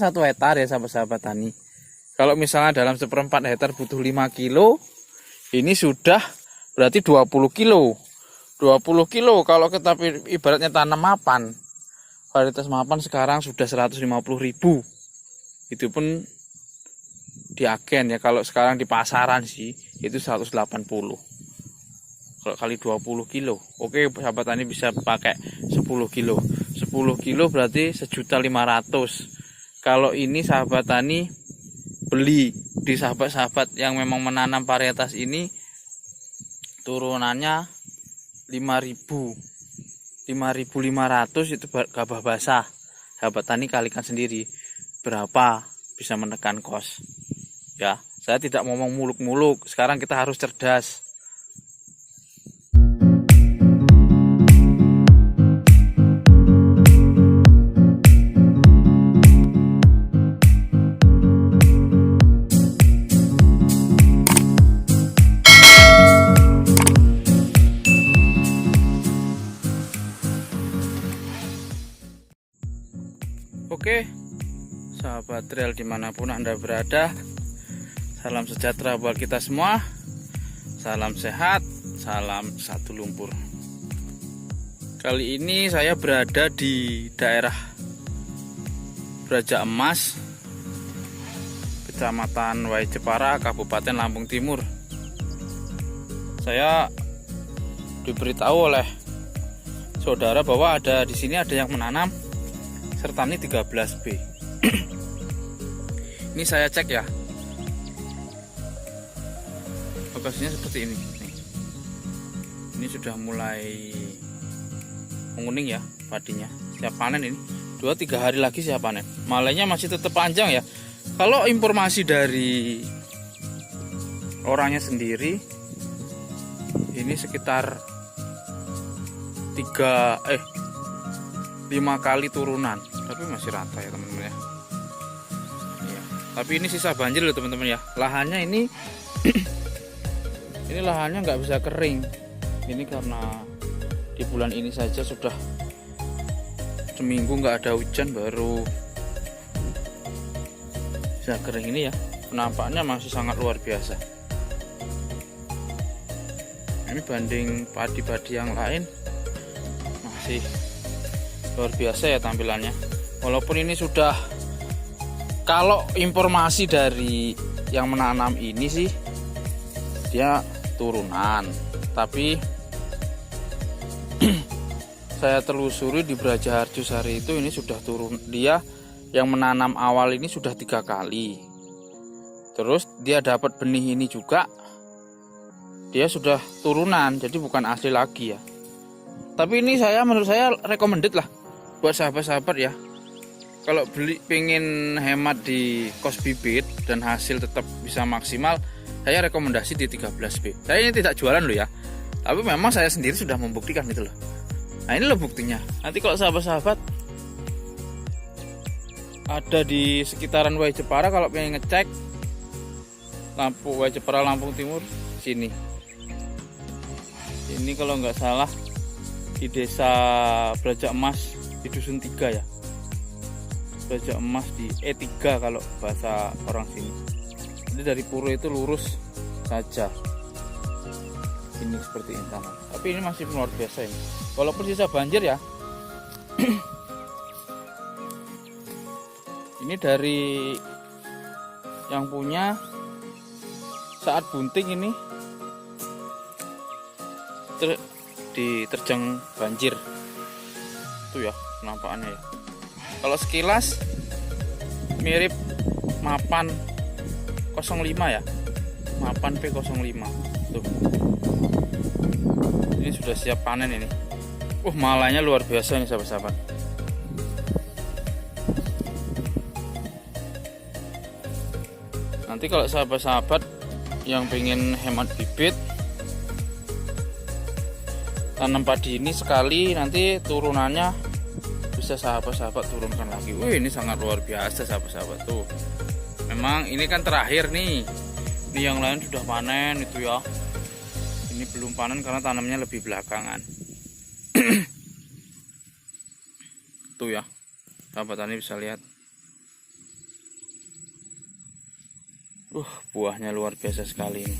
1 hektar ya sahabat-sahabat tani. Kalau misalnya dalam 1/4 hektar butuh 5 kilo, ini sudah berarti 20 kilo. 20 kilo kalau kita ibaratnya tanam mapan. Varietas mapan sekarang sudah 150.000. Itu pun di agen ya. Kalau sekarang di pasaran sih itu 180. Kalau kali 20 kilo. Oke, sahabat tani bisa pakai 10 kilo. 10 kilo berarti 1.500.000. Kalau ini sahabat tani beli di sahabat-sahabat yang memang menanam varietas ini, turunannya 5.500 itu gabah basah. Sahabat tani kalikan sendiri berapa bisa menekan kos. Ya, saya tidak ngomong muluk-muluk. Sekarang kita harus cerdas. Oke, sahabat trail dimanapun Anda berada, salam sejahtera buat kita semua, salam sehat, salam satu lumpur. Kali ini saya berada di daerah Braja Emas, Kecamatan Wai Jepara, Kabupaten Lampung Timur. Saya diberitahu oleh saudara bahwa di sini ada yang menanam sertani 13B. Ini saya cek ya. Lokasinya seperti ini. Ini sudah mulai menguning ya padinya. Siap panen ini. 2-3 hari lagi siap panen. Malainya masih tetap panjang ya. Kalau informasi dari orangnya sendiri, ini sekitar 5 kali turunan, tapi masih rata ya teman-teman ya. Tapi ini sisa banjir loh teman-teman ya. Lahannya ini ini lahannya nggak bisa kering. Ini karena di bulan ini saja sudah seminggu nggak ada hujan, baru bisa kering ini ya. Penampaknya masih sangat luar biasa. Ini banding padi-padi yang lain masih luar biasa ya tampilannya. Walaupun ini sudah, kalau informasi dari yang menanam ini sih dia turunan, tapi saya telusuri di Braja Harjosari itu ini sudah turun. Dia yang menanam awal ini sudah 3 kali. Terus dia dapat benih ini juga, dia sudah turunan, jadi bukan asli lagi ya. Tapi ini menurut saya recommended lah buat sahabat-sahabat ya. Kalau pengen hemat di kos bibit dan hasil tetap bisa maksimal, saya rekomendasi di 13B. Saya ini tidak jualan loh ya, tapi memang saya sendiri sudah membuktikan gitu loh. Nah ini loh buktinya. Nanti kalau sahabat-sahabat ada di sekitaran Wai Jepara, kalau pengen ngecek Wai Jepara Lampung Timur, sini. Ini kalau nggak salah di desa Braja Emas di Dusun 3 ya. Braja Emas di E3 kalau bahasa orang sini. Jadi dari Puro itu lurus saja. Ini seperti ini tanah. Tapi ini masih luar biasa ini. Walaupun sisa banjir ya. Ini dari yang punya saat bunting ini diterjang banjir. Tuh ya penampakannya ya. Kalau sekilas mirip mapan 05 ya, mapan P05 tuh. Ini sudah siap panen ini. Malainya luar biasa ini sahabat-sahabat. Nanti kalau sahabat-sahabat yang pengen hemat bibit, tanam padi ini sekali, nanti turunannya bisa sahabat-sahabat turunkan lagi. Ini sangat luar biasa sahabat-sahabat tuh. Memang ini kan terakhir nih. Ini yang lain sudah panen itu ya. Ini belum panen karena tanamnya lebih belakangan. Tuh ya, sahabat tani bisa lihat. Buahnya luar biasa sekali ini.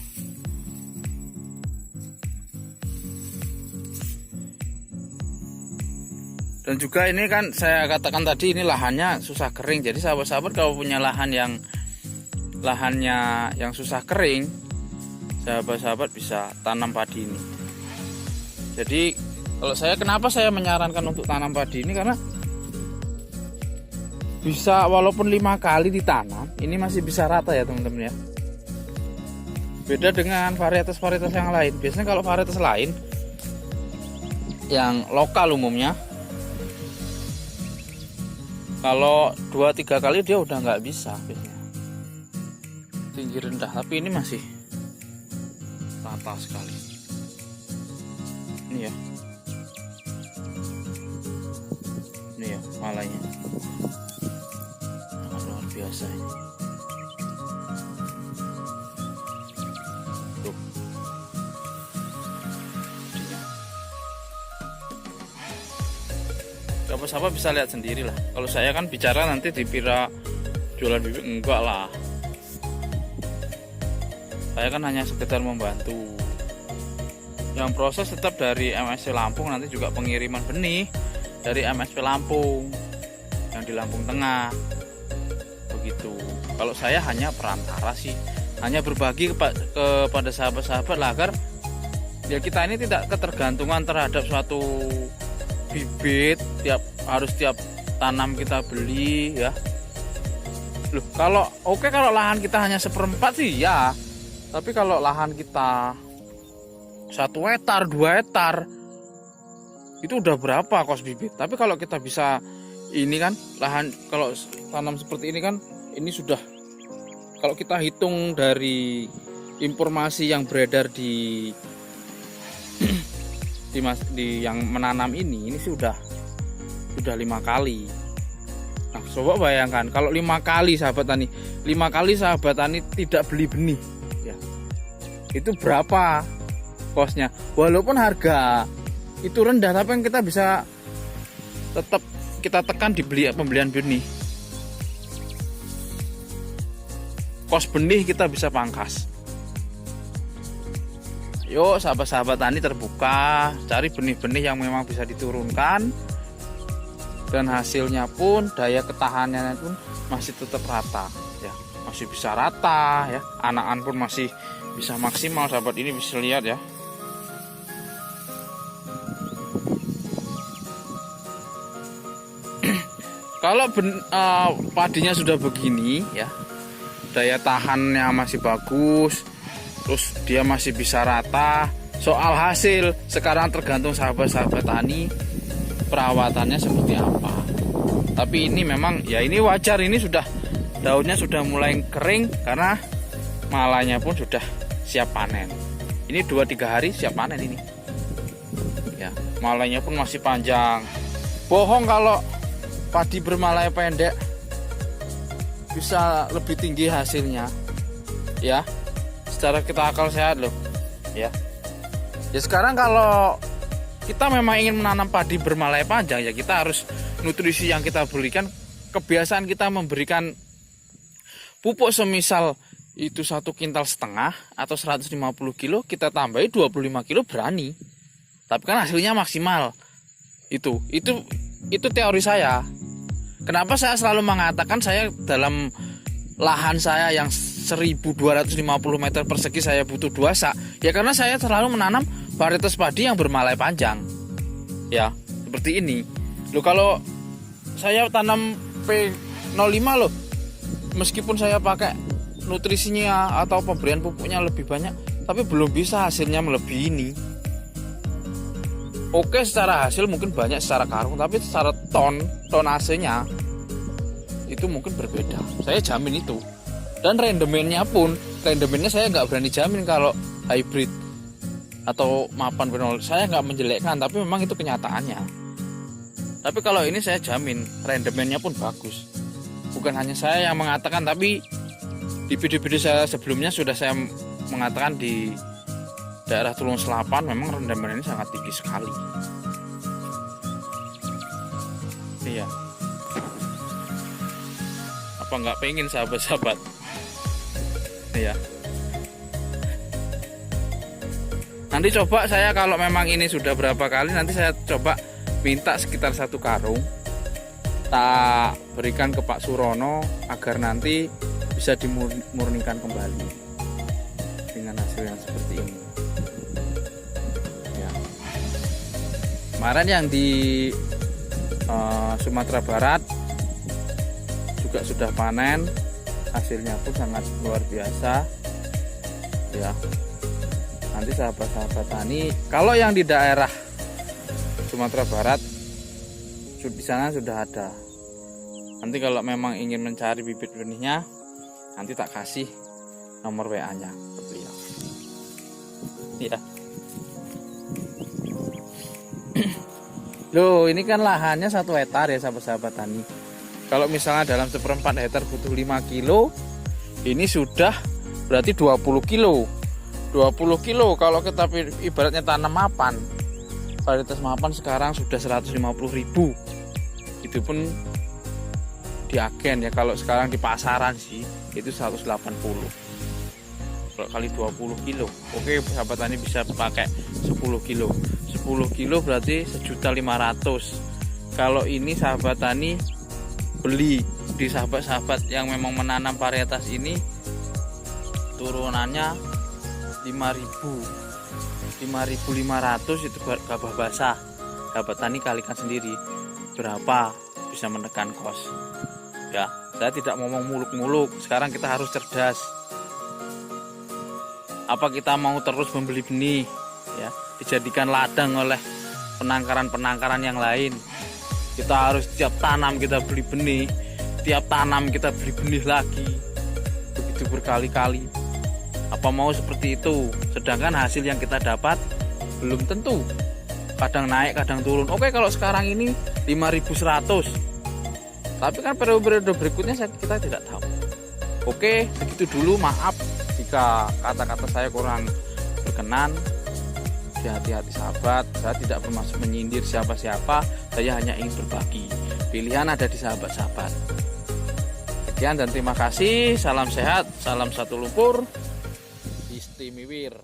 Dan juga ini kan saya katakan tadi, ini lahannya susah kering. Jadi sahabat-sahabat kalau punya lahannya yang susah kering, sahabat-sahabat bisa tanam padi ini. Jadi kalau kenapa saya menyarankan untuk tanam padi ini, karena bisa walaupun 5 kali ditanam, ini masih bisa rata ya teman-teman ya. Beda dengan varietas-varietas yang lain. Biasanya kalau varietas lain yang lokal umumnya, kalau 2-3 kali dia udah nggak bisa biasanya. Tinggi rendah, tapi ini masih rata sekali. Ini ya. Ini ya malainya. Luar biasa ini. Tuh. Siapa bisa lihat sendiri lah. Kalau saya kan bicara nanti dikira jualan bibit, enggak lah. Saya kan hanya sekedar membantu. Yang proses tetap dari MSP Lampung, nanti juga pengiriman benih dari MSP Lampung yang di Lampung Tengah. Begitu. Kalau saya hanya perantara sih, hanya berbagi kepada sahabat-sahabat lah, agar ya kita ini tidak ketergantungan terhadap suatu bibit harus tiap tanam kita beli ya. Loh, kalau lahan kita hanya 1/4 sih ya. Tapi kalau lahan kita 1 hektar, 2 hektar, itu udah berapa kos bibit. Tapi kalau kita bisa ini kan lahan, kalau tanam seperti ini kan, ini sudah, kalau kita hitung dari informasi yang beredar di yang menanam ini sudah 5 kali. Nah, coba bayangkan kalau 5 kali sahabat tani, 5 kali sahabat tani tidak beli benih ya, itu berapa kosnya? Walaupun harga itu rendah, tapi yang kita bisa tetap kita tekan di pembelian benih. Kos benih kita bisa pangkas. Yuk sahabat-sahabat tani terbuka, cari benih-benih yang memang bisa diturunkan, dan hasilnya pun, daya ketahanannya pun masih tetap rata ya, masih bisa rata ya, anakan pun masih bisa maksimal. Sahabat ini bisa lihat ya. Kalau padinya sudah begini ya, daya tahannya masih bagus, terus dia masih bisa rata. Soal hasil sekarang tergantung sahabat-sahabat tani perawatannya seperti apa. Tapi ini memang ya, ini wajar, ini sudah daunnya sudah mulai kering karena malainya pun sudah siap panen. Ini 2-3 hari siap panen ini ya. Malainya pun masih panjang. Bohong kalau padi bermalai pendek bisa lebih tinggi hasilnya ya, secara kita akal sehat loh ya. Ya sekarang kalau kita memang ingin menanam padi bermalai panjang ya, kita harus nutrisi yang kita berikan, kebiasaan kita memberikan pupuk semisal itu 1,5 kintal atau 150 kilo, kita tambahi 25 kilo berani, tapi kan hasilnya maksimal. Itu teori saya. Kenapa saya selalu mengatakan saya dalam lahan saya yang 1250 meter persegi saya butuh 2 sak ya, karena saya selalu menanam varietas padi yang bermalai panjang ya, seperti ini loh. Kalau saya tanam P05 loh, meskipun saya pakai nutrisinya atau pemberian pupuknya lebih banyak, tapi belum bisa hasilnya melebihi ini. Oke, secara hasil mungkin banyak secara karung, tapi secara tonasenya itu mungkin berbeda. Saya jamin itu. Dan rendemennya saya nggak berani jamin kalau hybrid atau mapan benol. Saya nggak menjelekkan, tapi memang itu kenyataannya. Tapi kalau ini saya jamin rendemennya pun bagus. Bukan hanya saya yang mengatakan, tapi di video-video saya sebelumnya sudah saya mengatakan di daerah Tulung Selapan memang rendemen ini sangat tinggi sekali. Iya. Apa nggak pengen sahabat-sahabat ya. Nanti coba saya kalau memang ini sudah berapa kali, nanti saya coba minta sekitar 1 karung tak berikan ke Pak Surono agar nanti bisa dimurnikan kembali dengan hasil yang seperti ini ya. Kemarin yang di Sumatera Barat juga sudah panen, hasilnya pun sangat luar biasa ya. Nanti sahabat-sahabat tani, kalau yang di daerah Sumatera Barat di sana sudah ada. Nanti kalau memang ingin mencari bibit benihnya, nanti tak kasih nomor WA-nya ke beliau. Ya. Loh, ini kan lahannya 1 hektar ya sahabat-sahabat tani. Kalau misalnya dalam 1/4 hektar butuh 5 kilo, ini sudah berarti 20 kilo. 20 kilo kalau kita ibaratnya tanam mapan, varietas mapan sekarang sudah 150.000. Itu pun di agen ya, kalau sekarang di pasaran sih itu 180. Kalau kali 20 kilo, oke sahabat tani bisa pakai 10 kilo. 10 kilo berarti 1.500.000. Kalau ini sahabat tani beli di sahabat-sahabat yang memang menanam varietas ini, turunannya 5.500 itu gabah basah. Sahabat tani kalikan sendiri berapa bisa menekan kos ya. Saya tidak ngomong muluk-muluk, sekarang kita harus cerdas. Apa kita mau terus membeli benih ya, dijadikan ladang oleh penangkaran-penangkaran yang lain? Kita harus tiap tanam kita beli benih, tiap tanam kita beli benih lagi, begitu berkali-kali. Apa mau seperti itu? Sedangkan hasil yang kita dapat belum tentu, kadang naik kadang turun. Oke, kalau sekarang ini 5.100, tapi kan periode berikutnya kita tidak tahu. Oke, segitu dulu. Maaf jika kata-kata saya kurang berkenan. Hati-hati sahabat, saya tidak bermaksud menyindir siapa-siapa, saya hanya ingin berbagi. Pilihan ada di sahabat-sahabat. Sekian dan terima kasih. Salam sehat, salam satu lumpur. Istimiwir.